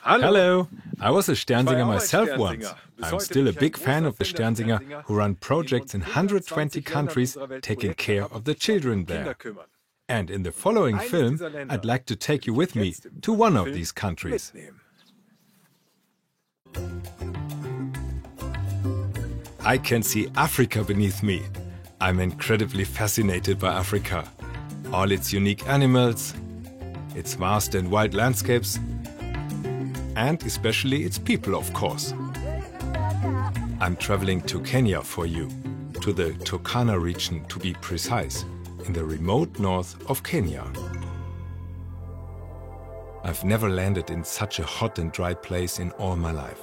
Hello. I was a Sternsinger myself once. I'm still a big fan of the Sternsinger, who run projects in 120 countries taking care of the children there. And in the following film, I'd like to take you with me to one of these countries. I can see Africa beneath me. I'm incredibly fascinated by Africa. All its unique animals, its vast and wild landscapes, and especially its people, of course. I'm traveling to Kenya for you, to the Turkana region to be precise, in the remote north of Kenya. I've never landed in such a hot and dry place in all my life.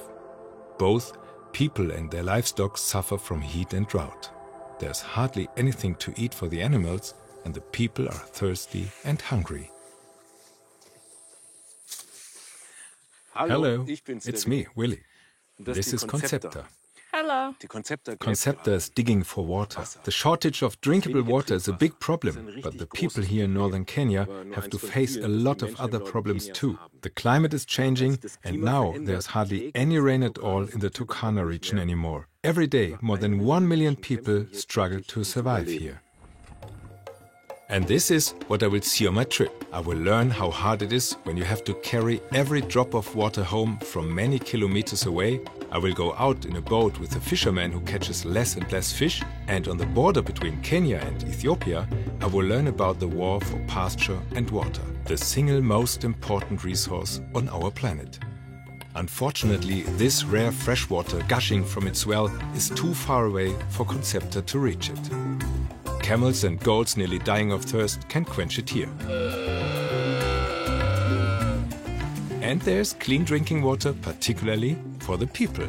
Both people and their livestock suffer from heat and drought. There's hardly anything to eat for the animals, and the people are thirsty and hungry. Hello, it's me, Willi. This is Concepta. Hello. Concepta is digging for water. The shortage of drinkable water is a big problem, but the people here in northern Kenya have to face a lot of other problems too. The climate is changing, and now there's hardly any rain at all in the Turkana region anymore. Every day, more than 1 million people struggle to survive here. And this is what I will see on my trip. I will learn how hard it is when you have to carry every drop of water home from many kilometers away. I will go out in a boat with a fisherman who catches less and less fish. And on the border between Kenya and Ethiopia, I will learn about the war for pasture and water, the single most important resource on our planet. Unfortunately, this rare freshwater gushing from its well is too far away for Concepta to reach it. Camels and goats nearly dying of thirst can quench it here. And there's clean drinking water, particularly for the people.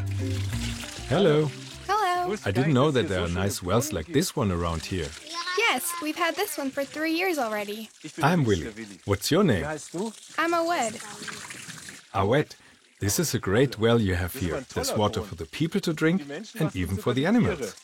Hello. Hello. I didn't know that there are nice wells like this one around here. Yes, we've had this one for 3 years already. I'm Willi. What's your name? I'm Awed. Awed. This is a great well you have here. There's water for the people to drink and even for the animals.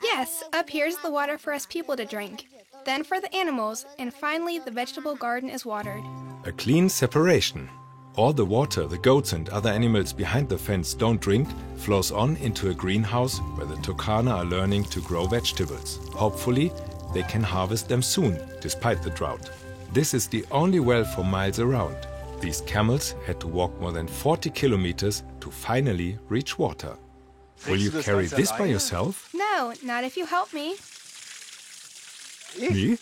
Yes, up here's the water for us people to drink, then for the animals, and finally the vegetable garden is watered. A clean separation. All the water the goats and other animals behind the fence don't drink flows on into a greenhouse where the Turkana are learning to grow vegetables. Hopefully, they can harvest them soon, despite the drought. This is the only well for miles around. These camels had to walk more than 40 kilometers to finally reach water. Will you carry this by yourself? No, not if you help me. Me?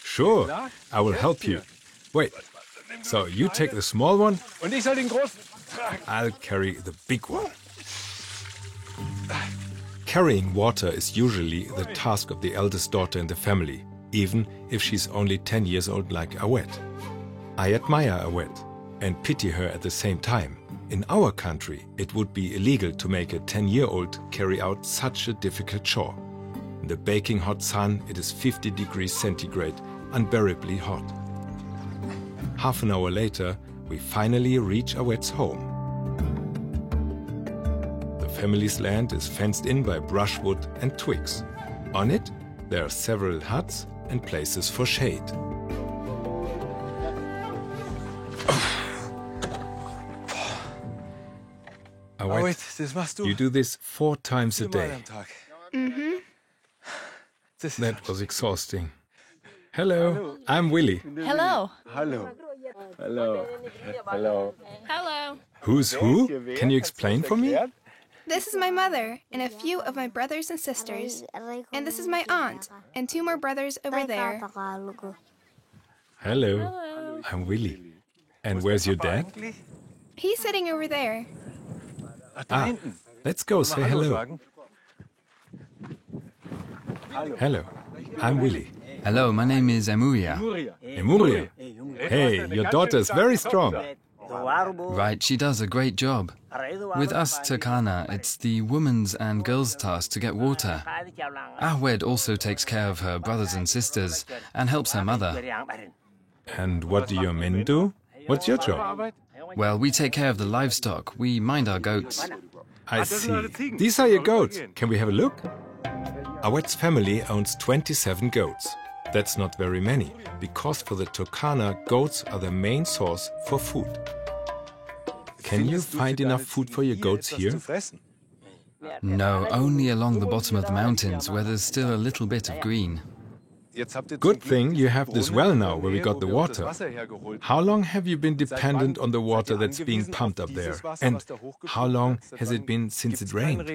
Sure, I will help you. Wait, so you take the small one? I'll carry the big one. Carrying water is usually the task of the eldest daughter in the family, even if she's only 10 years old like Awed. I admire Awed and pity her at the same time. In our country, it would be illegal to make a 10-year-old carry out such a difficult chore. In the baking hot sun, it is 50 degrees centigrade, unbearably hot. Half an hour later, we finally reach Awed's home. The family's land is fenced in by brushwood and twigs. On it, there are several huts and places for shade. Awed, you do this 4 times a day. Mm-hmm. That was exhausting. Hello, I'm Willi. Hello. Hello. Hello. Hello. Hello. Who's who? Can you explain for me? This is my mother and a few of my brothers and sisters. And this is my aunt and 2 more brothers over there. Hello, I'm Willi. And where's your dad? He's sitting over there. Ah, let's go say hello. Hello, I'm Willi. Hello, my name is Emuria. Emuria. Hey, your daughter is very strong. Right, she does a great job. With us Turkana, it's the women's and girls' task to get water. Awed also takes care of her brothers and sisters and helps her mother. And what do your men do? What's your job? Well, we take care of the livestock. We mind our goats. I see. These are your goats. Can we have a look? Awed's family owns 27 goats. That's not very many, because for the Turkana, goats are the main source for food. Can you find enough food for your goats here? No, only along the bottom of the mountains, where there's still a little bit of green. Good thing you have this well now where we got the water. How long have you been dependent on the water that's being pumped up there? And how long has it been since it rained?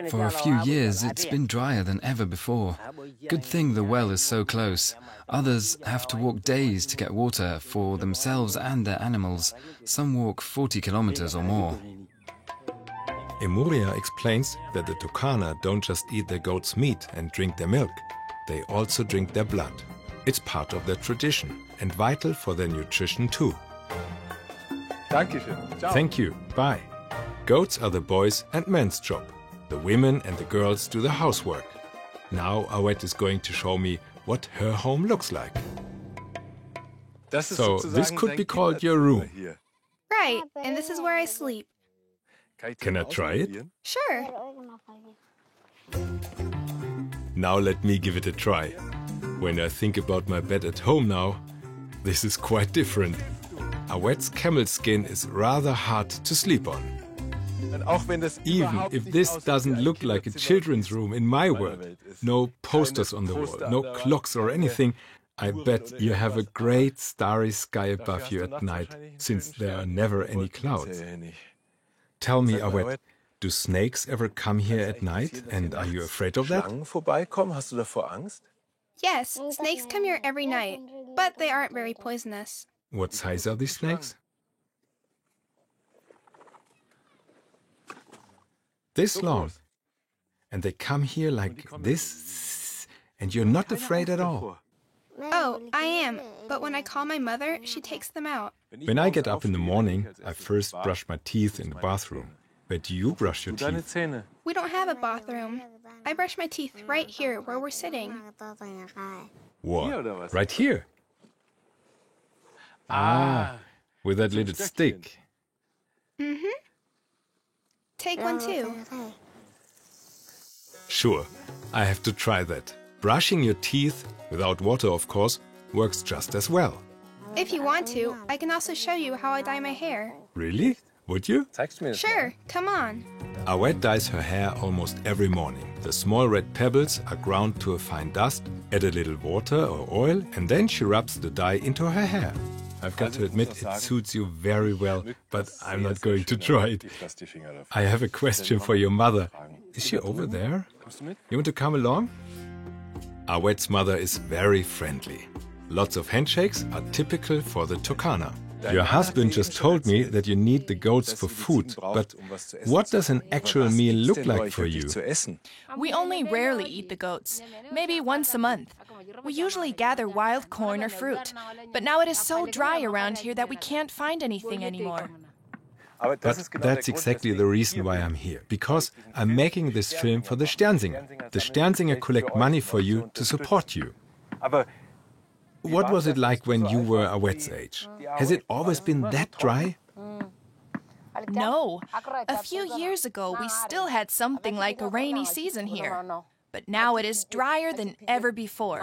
For a few years, it's been drier than ever before. Good thing the well is so close. Others have to walk days to get water for themselves and their animals. Some walk 40 kilometers or more. Emuria explains that the Turkana don't just eat their goats' meat and drink their milk. They also drink their blood. It's part of their tradition and vital for their nutrition too. Thank you. Bye. Goats are the boys' and men's job. The women and the girls do the housework. Now Awet is going to show me what her home looks like. So this could be called your room. Right, and this is where I sleep. Can I try it? Sure. Now let me give it a try. When I think about my bed at home now, this is quite different. Awet's camel skin is rather hard to sleep on. Even if this doesn't look like a children's room in my world, no posters on the wall, no clocks or anything, I bet you have a great starry sky above you at night, since there are never any clouds. Tell me, Awet, do snakes ever come here at night, and are you afraid of that? Yes, snakes come here every night, but they aren't very poisonous. What size are these snakes? This long. And they come here like this, and you're not afraid at all. Oh, I am, but when I call my mother, she takes them out. When I get up in the morning, I first brush my teeth in the bathroom. Where do you brush your teeth? We don't have a bathroom. I brush my teeth right here where we're sitting. What? Right here? Ah, with that little stick. Mm-hmm. Take one too. Sure, I have to try that. Brushing your teeth, without water of course, works just as well. If you want to, I can also show you how I dye my hair. Really? Would you? Sure, come on. Awet dyes her hair almost every morning. The small red pebbles are ground to a fine dust, add a little water or oil, and then she rubs the dye into her hair. I've got to admit, it suits you very well, but I'm not going to try it. I have a question for your mother. Is she over there? You want to come along? Awet's mother is very friendly. Lots of handshakes are typical for the Turkana. Your husband just told me that you need the goats for food, but what does an actual meal look like for you? We only rarely eat the goats, maybe once a month. We usually gather wild corn or fruit, but now it is so dry around here that we can't find anything anymore. But that's exactly the reason why I'm here, because I'm making this film for the Sternsinger. The Sternsinger collect money for you to support you. What was it like when you were Awet's age? Has it always been that dry? No. A few years ago, we still had something like a rainy season here. But now it is drier than ever before.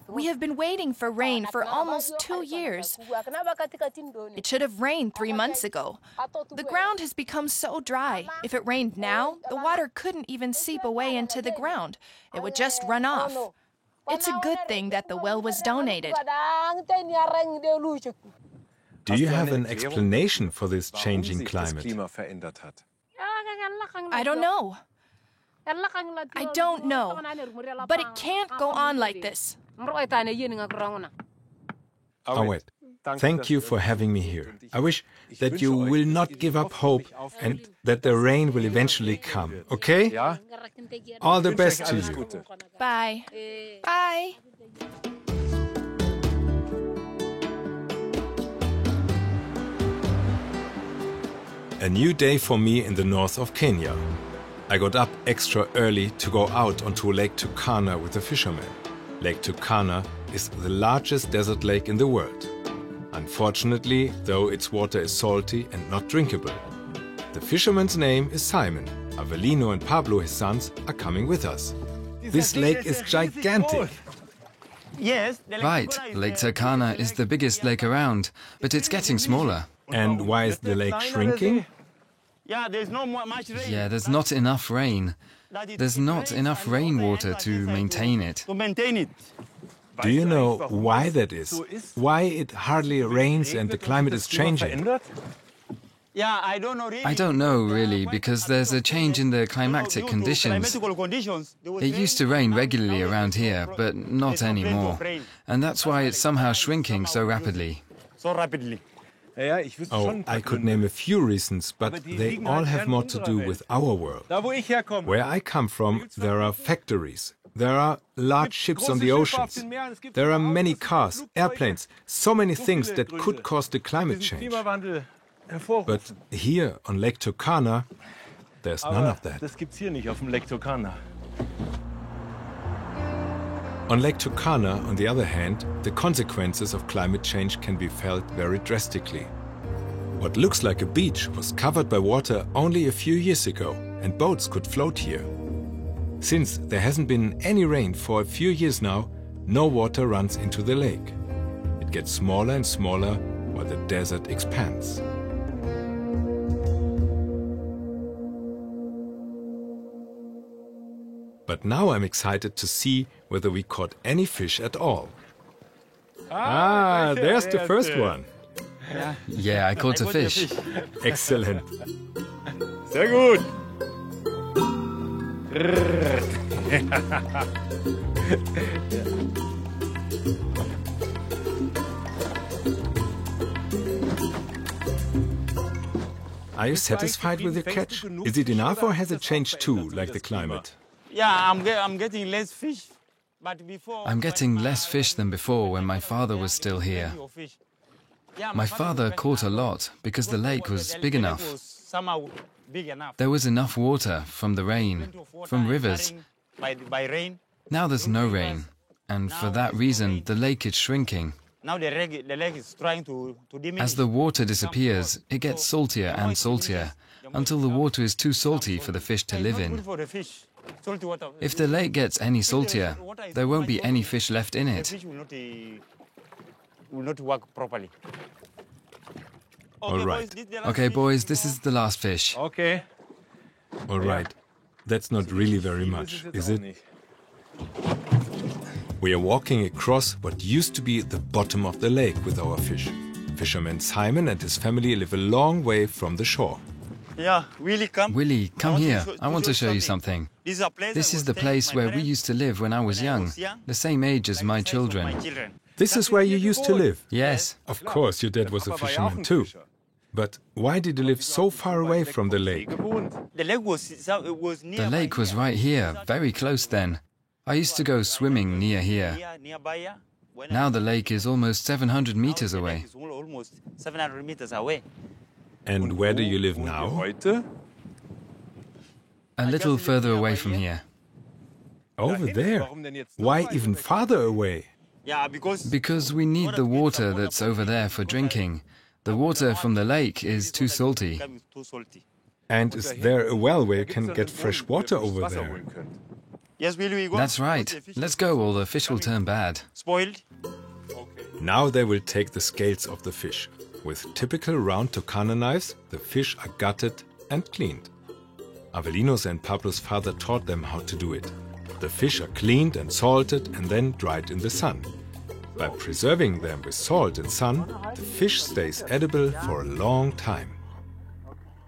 We have been waiting for rain for almost 2 years. It should have rained 3 months ago. The ground has become so dry. If it rained now, the water couldn't even seep away into the ground. It would just run off. It's a good thing that the well was donated. Do you have an explanation for this changing climate? I don't know. I don't know. But it can't go on like this. Awet, thank you for having me here. I wish that you will not give up hope and that the rain will eventually come, okay? All the best to you. Bye. Bye. A new day for me in the north of Kenya. I got up extra early to go out onto Lake Turkana with the fishermen. Lake Turkana is the largest desert lake in the world. Unfortunately, though, its water is salty and not drinkable. The fisherman's name is Simon. Avelino and Pablo, his sons, are coming with us. This lake is gigantic. Right, Lake Turkana is the biggest lake around, but it's getting smaller. And why is the lake shrinking? Yeah, there's not enough rain. There's not enough rainwater to maintain it. Do you know why that is? Why it hardly rains and the climate is changing? I don't know really, because there's a change in the climatic conditions. It used to rain regularly around here, but not anymore. And that's why it's somehow shrinking so rapidly. Oh, I could name a few reasons, but they all have more to do with our world. Where I come from, there are factories. There are large ships on the oceans. There are many cars, airplanes, so many things that could cause the climate change. But here on Lake Turkana, there's none of that. On Lake Turkana, on the other hand, the consequences of climate change can be felt very drastically. What looks like a beach was covered by water only a few years ago, and boats could float here. Since there hasn't been any rain for a few years now, no water runs into the lake. It gets smaller and smaller while the desert expands. But now I'm excited to see whether we caught any fish at all. Ah, there's the first one. Yeah, I caught a fish. Excellent. Sehr gut. Are you satisfied with your catch? Is it enough or has it changed too, like the climate? Yeah, I'm getting less fish. But before, I'm getting less fish than before when my father was still here. My father caught a lot because the lake was big enough. There was enough water from the rain, from rivers. Now there's no rain, and for that reason the lake is shrinking. Now the lake is trying to diminish. As the water disappears, it gets saltier and saltier, until the water is too salty for the fish to live in. If the lake gets any saltier, there won't be any fish left in it. The fish will not work properly. All right. Okay, boys, this is the last fish. Okay. All right. That's not really very much, is it? We are walking across what used to be the bottom of the lake with our fish. Fisherman Simon and his family live a long way from the shore. Yeah, Willi, come. Willi, come here. I want to show you something. This is the place where we used to live when I was young, the same age as my children. This is where you used to live? Yes. Of course, your dad was a fisherman too. But why did you live so far away from the lake? The lake was right here, very close then. I used to go swimming near here. Now the lake is almost 700 meters away. And where do you live now? A little further away from here. Over there? Why even farther away? Because we need the water that's over there for drinking. The water from the lake is too salty. And is there a well where you can get fresh water over there? Yes, will we go? That's right. Let's go or the fish will turn bad. Spoiled? Now they will take the scales of the fish. With typical round Turkana knives, the fish are gutted and cleaned. Avelino's and Pablo's father taught them how to do it. The fish are cleaned and salted and then dried in the sun. By preserving them with salt and sun, the fish stays edible for a long time.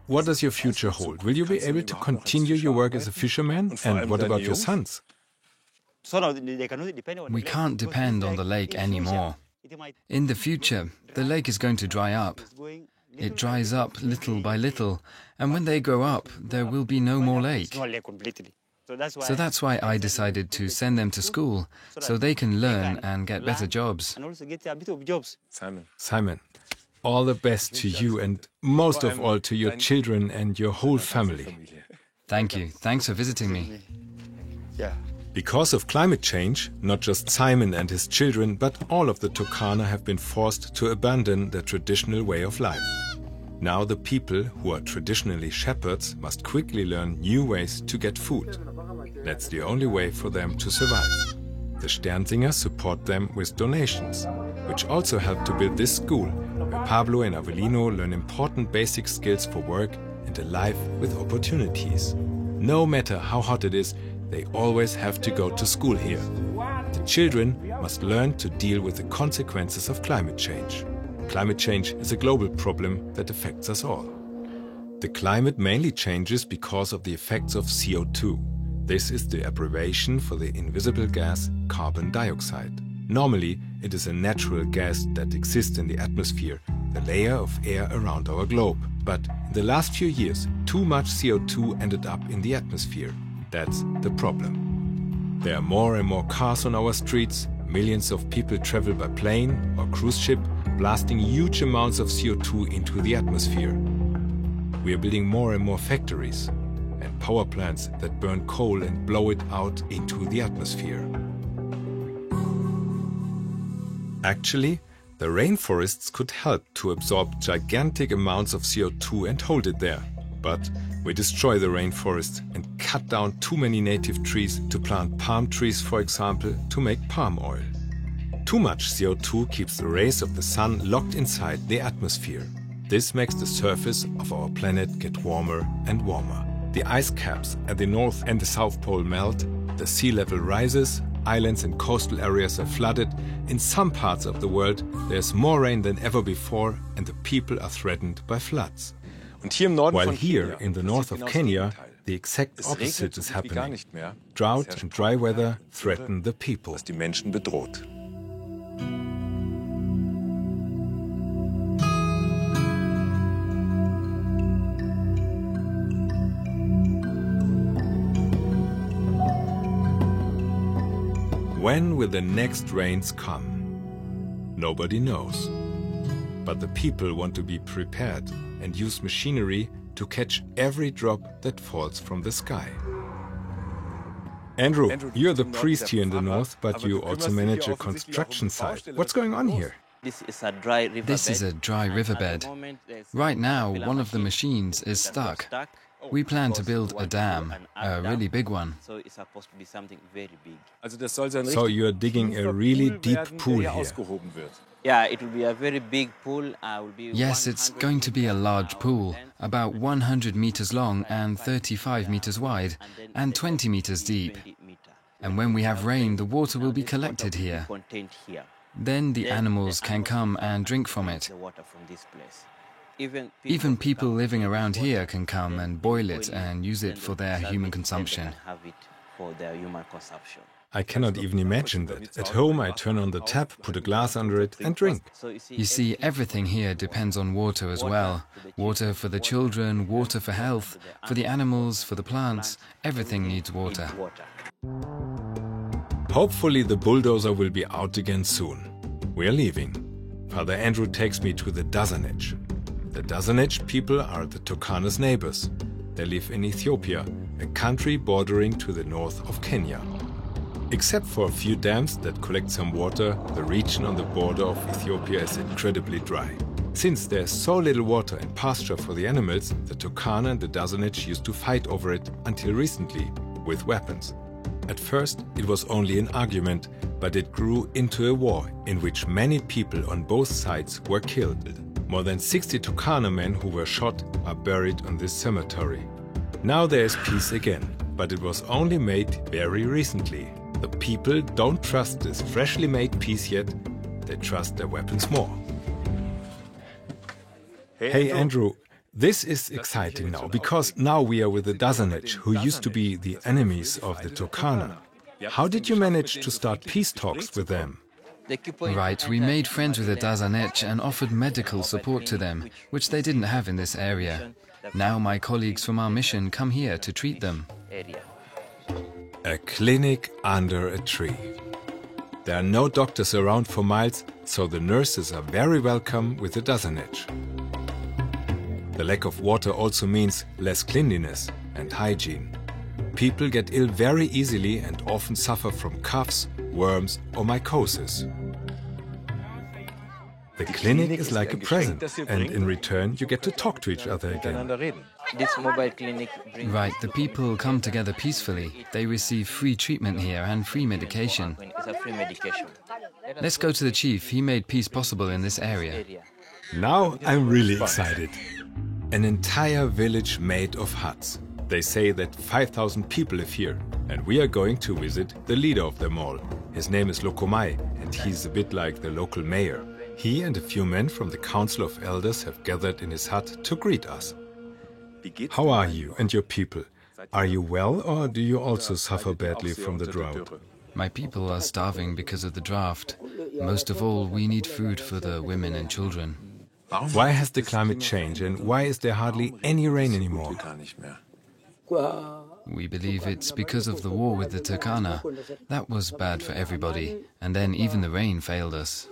What does your future hold? Will you be able to continue your work as a fisherman? And what about your sons? We can't depend on the lake anymore. In the future, the lake is going to dry up. It dries up little by little, and when they grow up, there will be no more lake. So that's why I decided to send them to school, so they can learn and get better jobs. Simon, all the best to you and most of all to your children and your whole family. Thank you. Thanks for visiting me. Because of climate change, not just Simon and his children, but all of the Turkana have been forced to abandon their traditional way of life. Now the people who are traditionally shepherds must quickly learn new ways to get food. That's the only way for them to survive. The Sternsinger support them with donations, which also help to build this school, where Pablo and Avelino learn important basic skills for work and a life with opportunities. No matter how hot it is, they always have to go to school here. The children must learn to deal with the consequences of climate change. Climate change is a global problem that affects us all. The climate mainly changes because of the effects of CO2. This is the abbreviation for the invisible gas carbon dioxide. Normally, it is a natural gas that exists in the atmosphere, the layer of air around our globe. But in the last few years, too much CO2 ended up in the atmosphere. That's the problem. There are more and more cars on our streets. Millions of people travel by plane or cruise ship, blasting huge amounts of CO2 into the atmosphere. We are building more and more factories and power plants that burn coal and blow it out into the atmosphere. Actually, the rainforests could help to absorb gigantic amounts of CO2 and hold it there. But we destroy the rainforest and cut down too many native trees to plant palm trees, for example, to make palm oil. Too much CO2 keeps the rays of the sun locked inside the atmosphere. This makes the surface of our planet get warmer and warmer. The ice caps at the North and the South Pole melt, the sea level rises, islands and coastal areas are flooded. In some parts of the world, there's more rain than ever before and the people are threatened by floods. While here, in the north of Kenya, the exact opposite is happening. Drought and dry weather threaten the people. When will the next rains come? Nobody knows. But the people want to be prepared and use machinery to catch every drop that falls from the sky. Andrew, you're the priest here in the north, but you also manage a construction site. What's going on here? This is a dry riverbed. Right now, one of the machines is stuck. We plan to build a dam, a really big one. So it's supposed to be something very big. So you're digging a really deep pool here. Yeah, it will be a very big pool. Yes, it's going to be a large pool, about 100 meters long and 35 meters wide, and 20 meters deep. And when we have rain, the water will be collected here. Then the animals can come and drink from it. Even people living around here can come and boil it and use it for their human consumption. I cannot even imagine that. At home I turn on the tap, put a glass under it and drink. You see, everything here depends on water as well. Water for the children, water for health, for the animals, for the plants. Everything needs water. Hopefully the bulldozer will be out again soon. We are leaving. Father Andrew takes me to the Dazanech. The Dazanech people are the Turkana's neighbors. They live in Ethiopia, a country bordering to the north of Kenya. Except for a few dams that collect some water, the region on the border of Ethiopia is incredibly dry. Since there's so little water and pasture for the animals, the Turkana and the Dazanech used to fight over it until recently, with weapons. At first, it was only an argument, but it grew into a war in which many people on both sides were killed. More than 60 Turkana men who were shot are buried on this cemetery. Now there is peace again, but it was only made very recently. The people don't trust this freshly made peace yet, they trust their weapons more. Hey Andrew, this is exciting now, because now we are with the Dazanech, who used to be the enemies of the Turkana. How did you manage to start peace talks with them? Right, we made friends with the Dazanech and offered medical support to them, which they didn't have in this area. Now my colleagues from our mission come here to treat them. A clinic under a tree. There are no doctors around for miles, so the nurses are very welcome with the Dazanech. The lack of water also means less cleanliness and hygiene. People get ill very easily and often suffer from coughs, worms or mycosis. The clinic is like a present, and in return you get to talk to each other again. This mobile clinic Right, the people come together peacefully. They receive free treatment here and free medication. It's a free medication. Let's go to the chief. He made peace possible in this area. Now I'm really excited. An entire village made of huts. They say that 5,000 people live here, and we are going to visit the leader of them all. His name is Lokomai, and he's a bit like the local mayor. He and a few men from the Council of Elders have gathered in his hut to greet us. How are you and your people? Are you well, or do you also suffer badly from the drought? My people are starving because of the drought. Most of all, we need food for the women and children. Why has the climate changed, and why is there hardly any rain anymore? We believe it's because of the war with the Turkana. That was bad for everybody, and then even the rain failed us.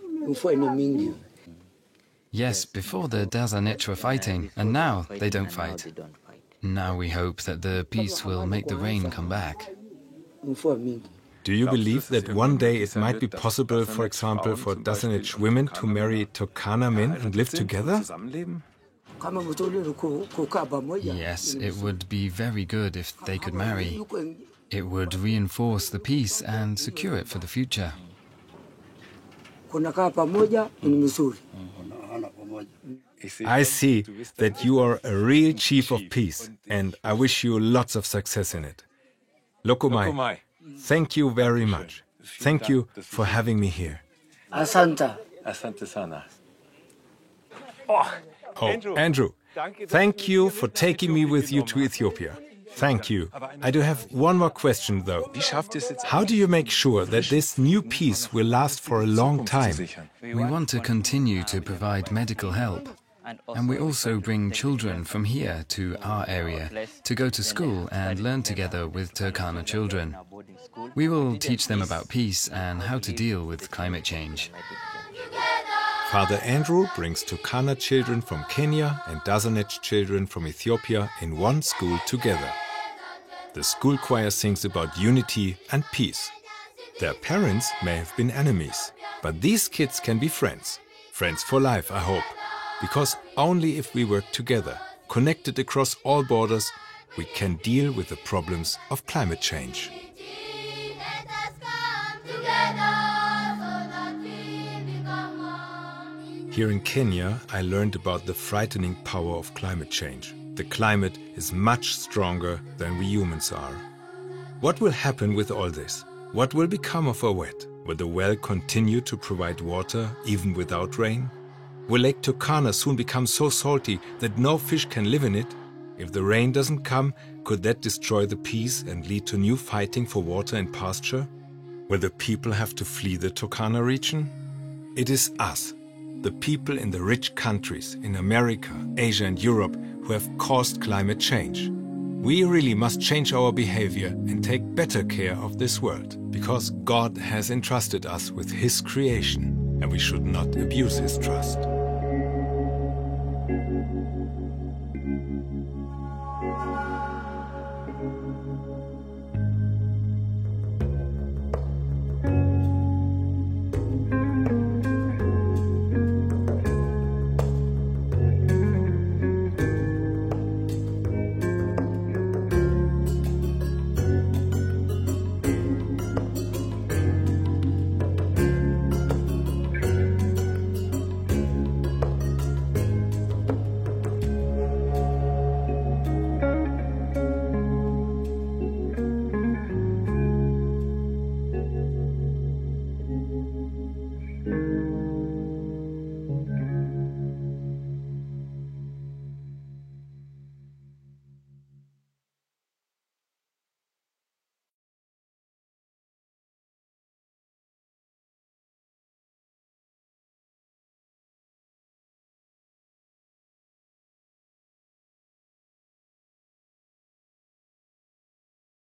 Yes, before the Dazanech were fighting, and now they don't fight. Now we hope that the peace will make the rain come back. Do you believe that one day it might be possible, for example, for Dazanech women to marry Turkana men and live together? Yes, it would be very good if they could marry. It would reinforce the peace and secure it for the future. I see that you are a real chief of peace, and I wish you lots of success in it. Lokomai, thank you very much. Thank you for having me here. Asante sana. Oh, Andrew, thank you for taking me with you to Ethiopia. Thank you. I do have one more question, though. How do you make sure that this new peace will last for a long time? We want to continue to provide medical help. And we also bring children from here to our area to go to school and learn together with Turkana children. We will teach them about peace and how to deal with climate change. Father Andrew brings Turkana children from Kenya and Dazanech children from Ethiopia in one school together. The school choir sings about unity and peace. Their parents may have been enemies, but these kids can be friends. Friends for life, I hope. Because only if we work together, connected across all borders, we can deal with the problems of climate change. Here in Kenya, I learned about the frightening power of climate change. The climate is much stronger than we humans are. What will happen with all this? What will become of our wet? Will the well continue to provide water even without rain? Will Lake Turkana soon become so salty that no fish can live in it? If the rain doesn't come, could that destroy the peace and lead to new fighting for water and pasture? Will the people have to flee the Turkana region? It is us, the people in the rich countries in America, Asia and Europe who have caused climate change. We really must change our behavior and take better care of this world, because God has entrusted us with His creation, and we should not abuse His trust.